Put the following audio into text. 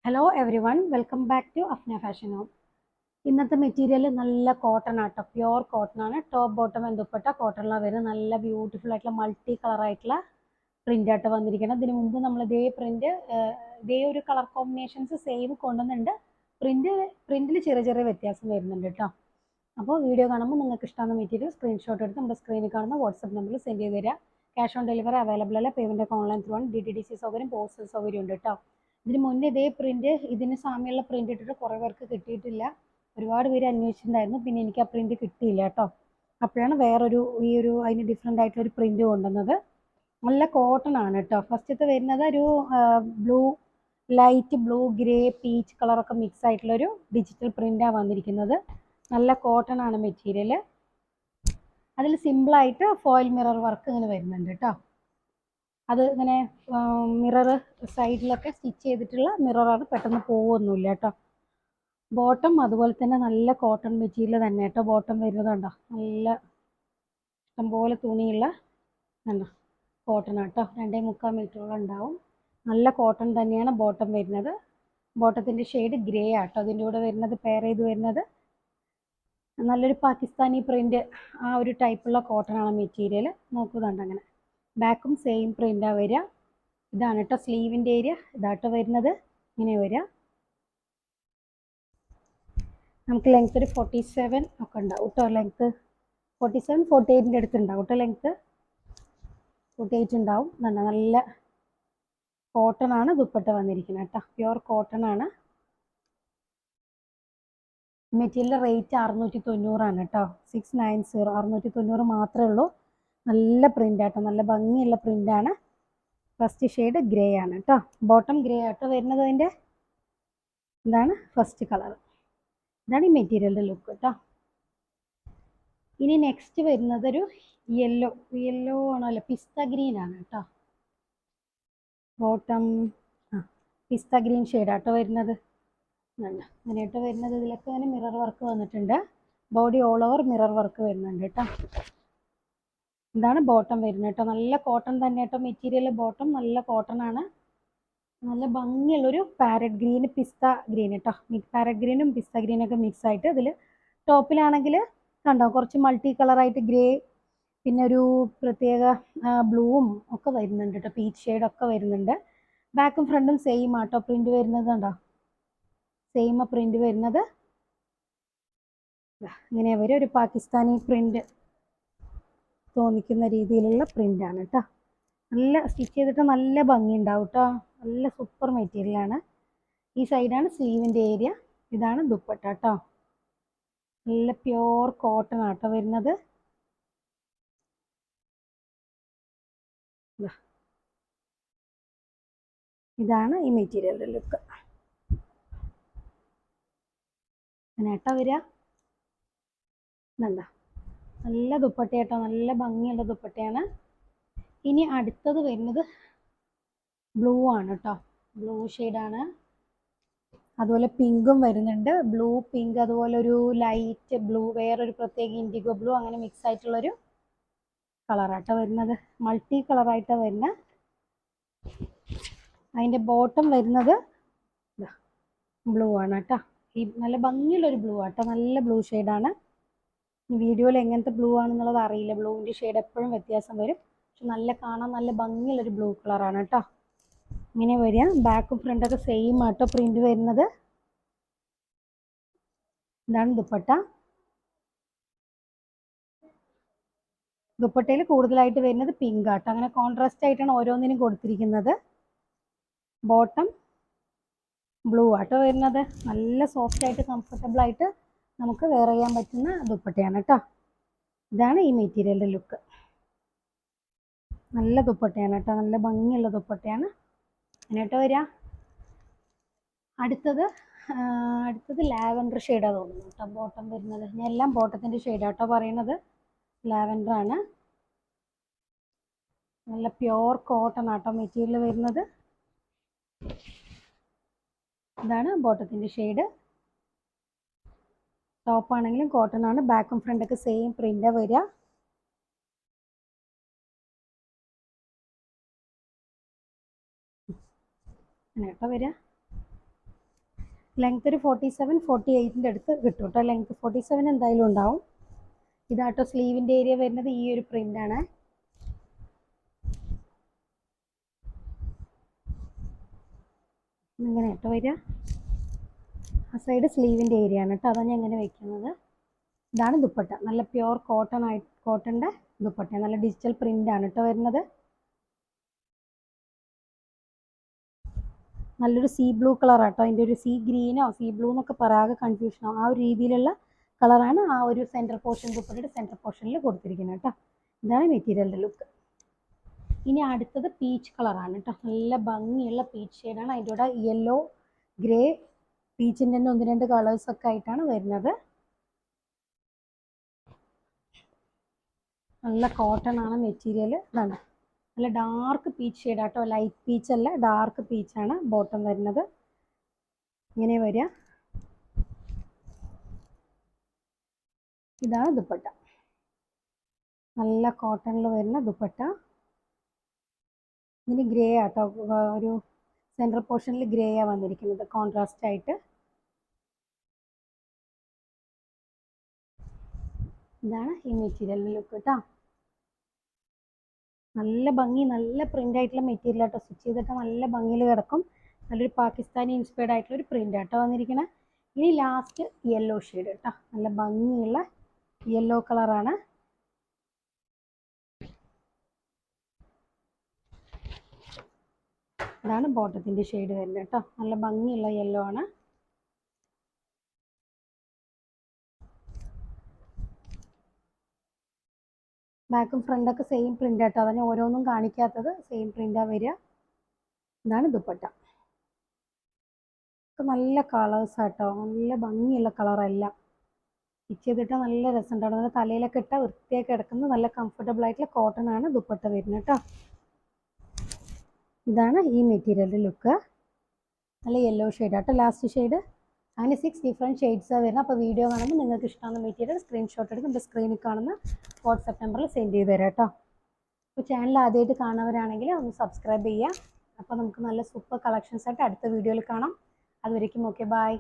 Hello everyone welcome back to Afna fashion home. ഇന്നത്തെ material നല്ല cotton ആട്ടോ, pure cotton ആണ്. ടോപ്പ് ബോട്ടം എന്തുപ്പെട്ട കോട്ടണിലാണ് വരുന്നത്. നല്ല ബ്യൂട്ടിഫുൾ ആയിട്ടുള്ള മൾട്ടി കളർ ആയിട്ടുള്ള പ്രിന്റ് ആയിട്ട് വന്നിരിക്കണം. ഇതിന് മുമ്പ് നമ്മൾ ഇതേ പ്രിന്റ് ഇതേ ഒരു കളർ കോമ്പിനേഷൻസ് സെയിം കൊണ്ടുവന്നുണ്ട്. പ്രിന്റിൽ ചെറിയ ചെറിയ വ്യത്യാസം വരുന്നുണ്ട് കേട്ടോ. അപ്പോൾ വീഡിയോ കാണുമ്പോൾ നിങ്ങൾക്ക് ഇഷ്ടമാകുന്ന മെറ്റീരിയൽ സ്ക്രീൻഷോട്ട് എടുത്ത് നമ്മുടെ സ്ക്രീനിൽ കാണുന്ന വാട്സപ്പ് നമ്പറിൽ സെൻഡ് ചെയ്ത് തരിക. ക്യാഷ് ഓൺ ഡെലിവറി അവൈലബിൾ അല്ല. പേയ്മെന്റ് ഒക്കെ ഓൺലൈൻ ത്രൂ ആണ്. DTDC സൗകര്യം, പോസ്റ്റൽ സൗകര്യം ഉണ്ട് കേട്ടോ. ഇതിന് മുന്നേ ഇതേ പ്രിന്റ് ഇതിന് സാമ്യമുള്ള പ്രിന്റ് ഇട്ടിട്ട് കുറേ പേർക്ക് കിട്ടിയിട്ടില്ല. ഒരുപാട് പേര് അന്വേഷിച്ചിട്ടുണ്ടായിരുന്നു. പിന്നെ എനിക്ക് ആ പ്രിന്റ് കിട്ടിയില്ല കേട്ടോ. അപ്പോഴാണ് അതിന് ഡിഫറെൻ്റ് ആയിട്ടുള്ള ഒരു പ്രിന്റ് കൊണ്ടുവന്നത്. നല്ല കോട്ടൺ ആണ് കേട്ടോ. ഫസ്റ്റത്തെ വരുന്നത് ഒരു blue, light blue, grey, peach കളറൊക്കെ മിക്സ് ആയിട്ടുള്ളൊരു ഡിജിറ്റൽ പ്രിന്റാണ് വന്നിരിക്കുന്നത്. നല്ല കോട്ടൺ ആണ് മെറ്റീരിയൽ. അതിൽ സിമ്പിളായിട്ട് ഫോയിൽ മിറർ വർക്ക് ഇങ്ങനെ വരുന്നുണ്ട് കേട്ടോ. അത് ഇങ്ങനെ മിറർ സൈഡിലൊക്കെ സ്റ്റിച്ച് ചെയ്തിട്ടുള്ള മിററാണ്, പെട്ടെന്ന് പോവൊന്നുമില്ല കേട്ടോ. ബോട്ടം അതുപോലെ തന്നെ നല്ല കോട്ടൺ മെറ്റീരിയൽ തന്നെ കേട്ടോ. ബോട്ടം വരുന്നത് കണ്ടോ, നല്ല ഇഷ്ടംപോലെ തുണിയുള്ള കണ്ടോ കോട്ടൺ ആട്ടോ. 2.25 മീറ്ററോളം ഉണ്ടാവും. നല്ല കോട്ടൺ തന്നെയാണ് ബോട്ടം വരുന്നത്. ബോട്ടത്തിൻ്റെ ഷെയ്ഡ് ഗ്രേ ആട്ടോ. അതിൻ്റെ കൂടെ വരുന്നത് പെയർ ചെയ്ത് വരുന്നത് നല്ലൊരു പാകിസ്ഥാനി പ്രിന്റ്, ആ ഒരു ടൈപ്പുള്ള കോട്ടൺ ആണ് മെറ്റീരിയൽ. നോക്കുന്നുണ്ട് അങ്ങനെ. ബാക്കും സെയിം പ്രിന്റാണ് വരിക. ഇതാണ് കേട്ടോ സ്ലീവിൻ്റെ ഏരിയ. ഇതാട്ടോ വരുന്നത്. ഇങ്ങനെ വരിക. നമുക്ക് ലെങ്ത് ഒരു 47 ഒക്കെ ഉണ്ടാവും കേട്ടോ. ലെങ്ത്ത് 47, 48 അടുത്ത് ഉണ്ടാവും കേട്ടോ. ലെങ്ത്ത് 48 ഉണ്ടാവും. നല്ല കോട്ടൺ ആണ് ദുപ്പട്ട വന്നിരിക്കുന്നത് കേട്ടോ. പ്യുവർ കോട്ടൺ ആണ്. മെറ്റീരിയൽ റേറ്റ് 690 കേട്ടോ. 690, 690 മാത്രമേ ഉള്ളൂ. നല്ല പ്രിന്റ് ആട്ടോ, നല്ല ഭംഗിയുള്ള പ്രിന്റാണ്. ഫസ്റ്റ് ഷെയ്ഡ് ഗ്രേ ആണ് കേട്ടോ. ബോട്ടം ഗ്രേ ആട്ടോ വരുന്നത്. അതിൻ്റെ ഇതാണ് ഫസ്റ്റ് കളർ. ഇതാണ് ഈ മെറ്റീരിയലിൻ്റെ ലുക്ക് കേട്ടോ. ഇനി നെക്സ്റ്റ് വരുന്നത് ഒരു യെല്ലോ ആണോ, അല്ല പിസ്ത ഗ്രീൻ ആണ് കേട്ടോ. ബോട്ടം പിസ്ത ഗ്രീൻ ഷെയ്ഡാട്ടോ വരുന്നത്. അങ്ങനെയാട്ടോ വരുന്നത്. ഇതിലൊക്കെ അങ്ങനെ മിറർ വർക്ക് വന്നിട്ടുണ്ട്. Body all over mirror work വരുന്നുണ്ട് കേട്ടോ. ഇതാണ് ബോട്ടം വരുന്നത് കേട്ടോ. നല്ല കോട്ടൺ തന്നെ കേട്ടോ മെറ്റീരിയൽ. ബോട്ടം നല്ല കോട്ടൺ ആണ്. നല്ല ഭംഗിയുള്ളൊരു പാരറ്റ് ഗ്രീൻ, പിസ്ത ഗ്രീൻ കേട്ടോ. പാരറ്റ് ഗ്രീനും പിസ്ത ഗ്രീനൊക്കെ മിക്സ് ആയിട്ട് ഇതിൽ ടോപ്പിലാണെങ്കിൽ കണ്ടോ കുറച്ച് മൾട്ടി കളറായിട്ട് ഗ്രേ, പിന്നെ ഒരു പ്രത്യേക ബ്ലൂവും ഒക്കെ വരുന്നുണ്ട് കേട്ടോ. പീച്ച് ഷെയ്ഡൊക്കെ വരുന്നുണ്ട്. ബാക്കും ഫ്രണ്ടും സെയിം ആട്ടോ പ്രിന്റ് വരുന്നത് കണ്ടോ. സെയിം പ്രിന്റ് വരുന്നത് ഇങ്ങനെ വരും. ഒരു പാകിസ്ഥാനി പ്രിന്റ് തോന്നിക്കുന്ന രീതിയിലുള്ള പ്രിന്റ് ആണ് കേട്ടോ. നല്ല സ്റ്റിച്ച് ചെയ്തിട്ട് നല്ല ഭംഗി ഉണ്ടാവും കേട്ടോ. നല്ല സൂപ്പർ മെറ്റീരിയലാണ്. ഈ സൈഡാണ് സ്ലീവിൻ്റെ ഏരിയ. ഇതാണ് ദുപ്പട്ട കേട്ടോ. നല്ല പ്യുവർ കോട്ടൺ ആട്ടോ വരുന്നത്. ഇതാണ് ഈ മെറ്റീരിയലിൻ്റെ ലുക്ക്. അങ്ങനെയാട്ടോ വരിക. നല്ല ദുപ്പട്ടയാട്ടോ, നല്ല ഭംഗിയുള്ള ദുപ്പട്ടയാണ്. ഇനി അടുത്തത് വരുന്നത് ബ്ലൂ ആണ് കേട്ടോ. ബ്ലൂ ഷെയ്ഡാണ്. അതുപോലെ പിങ്കും വരുന്നുണ്ട്. ബ്ലൂ, പിങ്ക്, അതുപോലെ ഒരു ലൈറ്റ് ബ്ലൂ, വേറൊരു പ്രത്യേക ഇൻഡിഗോ ബ്ലൂ, അങ്ങനെ മിക്സ് ആയിട്ടുള്ളൊരു കളറാട്ടോ വരുന്നത്. മൾട്ടി കളറായിട്ടാണ് വരുന്നത്. അതിൻ്റെ ബോട്ടം വരുന്നത് ബ്ലൂ ആണ് കേട്ടോ. ഈ നല്ല ഭംഗിയുള്ളൊരു ബ്ലൂ ആട്ടോ. നല്ല ബ്ലൂ ഷെയ്ഡാണ്. ഈ വീഡിയോയിൽ എങ്ങനത്തെ ബ്ലൂ ആണെന്നുള്ളത് അറിയില്ല. ബ്ലൂവിൻ്റെ ഷെയ്ഡ് എപ്പോഴും വ്യത്യാസം വരും. പക്ഷെ നല്ല കാണാൻ നല്ല ഭംഗിയുള്ളൊരു ബ്ലൂ കളറാണ് കേട്ടോ. ഇങ്ങനെ വരിക. ബാക്കും ഫ്രണ്ടൊക്കെ സെയിം ആട്ടോ പ്രിന്റ് വരുന്നത്. ഇതാണ് ദുപ്പട്ട. ദുപ്പട്ടയിൽ കൂടുതലായിട്ട് വരുന്നത് പിങ്ക് ആട്ടോ. അങ്ങനെ കോൺട്രാസ്റ്റ് ആയിട്ടാണ് ഓരോന്നിനും കൊടുത്തിരിക്കുന്നത്. ബോട്ടം ബ്ലൂ ആട്ടോ വരുന്നത്. നല്ല സോഫ്റ്റ് ആയിട്ട് കംഫർട്ടബിൾ ആയിട്ട് നമുക്ക് വെയർ ചെയ്യാൻ പറ്റുന്ന ദുപ്പട്ടയാണ് കേട്ടോ. ഇതാണ് ഈ മെറ്റീരിയലിൻ്റെ ലുക്ക്. നല്ല ദുപ്പട്ടയാണ് കേട്ടോ. നല്ല ഭംഗിയുള്ള ദുപ്പട്ടയാണ്. അങ്ങനെയാട്ടോ വരിക. അടുത്തത് ലാവൻഡർ ഷെയ്ഡാണ് തോന്നുന്നു കേട്ടോ ബോട്ടം വരുന്നത്. ഞാൻ എല്ലാം ബോട്ടത്തിൻ്റെ ഷെയ്ഡാട്ടോ പറയുന്നത്. ലാവൻഡർ ആണ്. നല്ല പ്യുവർ കോട്ടൺ ആട്ടോ മെറ്റീരിയൽ വരുന്നത്. ഇതാണ് ബോട്ടത്തിൻ്റെ ഷെയ്ഡ്. ടോപ്പ് ആണെങ്കിലും കോട്ടൺ ആണ്. ബാക്കും ഫ്രണ്ടൊക്കെ സെയിം പ്രിന്റാണ് വരിക. അങ്ങനെയാട്ടോ വരിക. ലെങ്ത് ഒരു 47-48 അടുത്ത് കിട്ടും കേട്ടോ. ലെങ്ത് 47 എന്തായാലും ഉണ്ടാവും. ഇതാട്ടോ സ്ലീവിൻ്റെ ഏരിയ വരുന്നത്. ഈ ഒരു പ്രിൻ്റാണ്. ഇങ്ങനെ കേട്ടോ വരിക. ആ സൈഡ് സ്ലീവിൻ്റെ ഏരിയ ആണ് കേട്ടോ. അതാണ് ഞാൻ ഇങ്ങനെ വെക്കുന്നത്. ഇതാണ് ദുപ്പട്ട. നല്ല പ്യുവർ കോട്ടൻ്റെ ദുപ്പട്ട. നല്ല ഡിജിറ്റൽ പ്രിൻ്റാണ് കേട്ടോ വരുന്നത്. നല്ലൊരു സീ ബ്ലൂ കളറാട്ടോ. അതിൻ്റെ ഒരു സീ ഗ്രീനോ സീ ബ്ലൂ എന്നൊക്കെ പറയാതെ കൺഫ്യൂഷനോ ആ ഒരു രീതിയിലുള്ള കളറാണ് ആ ഒരു സെൻറ്റർ പോർഷൻ ദുപ്പട്ടയുടെ സെൻറ്റർ പോർഷനിൽ കൊടുത്തിരിക്കുന്നത് കേട്ടോ. ഇതാണ് മെറ്റീരിയലിൻ്റെ ലുക്ക്. ഇനി അടുത്തത് പീച്ച് കളറാണ് കേട്ടോ. നല്ല ഭംഗിയുള്ള പീച്ച് ഷെയ്ഡാണ്. അതിൻ്റെ കൂടെ യെല്ലോ, ഗ്രേ, പീച്ചിൻ്റെ തന്നെ 1-2 കളേഴ്സൊക്കെ ആയിട്ടാണ് വരുന്നത്. നല്ല കോട്ടൺ ആണ് മെറ്റീരിയൽ. ഇതാണ് നല്ല ഡാർക്ക് പീച്ച് ഷെയ്ഡാട്ടോ. ലൈറ്റ് പീച്ച് അല്ല, ഡാർക്ക് പീച്ചാണ് ബോട്ടം വരുന്നത്. ഇങ്ങനെ വരിക. ഇതാണ് ദുപ്പട്ട. നല്ല കോട്ടണിൽ വരുന്ന ദുപ്പട്ട. ഇതിന് ഗ്രേ ആട്ടോ. ഒരു സെൻട്രൽ പോർഷനിൽ ഗ്രേ ആണ് വന്നിരിക്കുന്നത് കോൺട്രാസ്റ്റ് ആയിട്ട്. ഇതാണ് ഈ മെറ്റീരിയലിൻ്റെ ലുക്ക് കേട്ടോ. നല്ല ഭംഗി, നല്ല പ്രിൻ്റ് ആയിട്ടുള്ള മെറ്റീരിയൽ ആട്ടോ. സ്റ്റിച്ച് ചെയ്തിട്ട് നല്ല ഭംഗിയിൽ കിടക്കും. നല്ലൊരു പാകിസ്ഥാനി ഇൻസ്പയർഡ് ആയിട്ടുള്ള ഒരു പ്രിൻ്റ് ആട്ടോ വന്നിരിക്കുന്നത്. ഇനി ലാസ്റ്റ് യെല്ലോ ഷെയ്ഡ് കേട്ടോ. നല്ല ഭംഗിയുള്ള യെല്ലോ കളറാണ്. ഇതാണ് ബോട്ടത്തിൻ്റെ ഷെയ്ഡ് വരുന്നത് കേട്ടോ. നല്ല ഭംഗിയുള്ള യെല്ലോ ആണ്. ബാക്കും ഫ്രണ്ടൊക്കെ സെയിം പ്രിൻ്റ് ആട്ടോ. അതിന് ഓരോന്നും കാണിക്കാത്തത് സെയിം പ്രിൻ്റാണ് വരിക. ഇതാണ് ദുപ്പട്ട. നല്ല കളേഴ്സ് ആട്ടോ. നല്ല ഭംഗിയുള്ള കളറെല്ലാം. സ്റ്റിച്ച് ചെയ്തിട്ട് നല്ല രസമുണ്ടാവും. നല്ല തലയിലൊക്കെ ഇട്ടാൽ വൃത്തിയായി കിടക്കുന്നത് നല്ല കംഫർട്ടബിൾ ആയിട്ടുള്ള കോട്ടൺ ആണ് ദുപ്പട്ട വരുന്നത് കേട്ടോ. ഇതാണ് ഈ മെറ്റീരിയലിൻ്റെ ലുക്ക്. നല്ല യെല്ലോ ഷെയ്ഡ് ആട്ടോ ലാസ്റ്റ് ഷെയ്ഡ്. അങ്ങനെ 6 ഡിഫറെൻറ്റ് ഷെയ്ഡ്സാണ് വരുന്നത്. അപ്പോൾ വീഡിയോ കാണുമ്പോൾ നിങ്ങൾക്ക് ഇഷ്ടമാകുന്ന മെറ്റീരിയൽ സ്ക്രീൻഷോട്ട് എടുത്ത് നമ്മുടെ സ്ക്രീനിൽ കാണുന്ന വാട്സാപ്പ് നമ്പറിൽ സെൻഡ് ചെയ്ത് തരാം കേട്ടോ. അപ്പോൾ ചാനൽ ആദ്യമായിട്ട് കാണുന്നവരാണെങ്കിൽ ഒന്ന് സബ്സ്ക്രൈബ് ചെയ്യുക. അപ്പോൾ നമുക്ക് നല്ല സൂപ്പർ കളക്ഷൻസ് ആയിട്ട് അടുത്ത വീഡിയോയിൽ കാണാം. അതുവരേക്കും ഓക്കെ, ബൈ.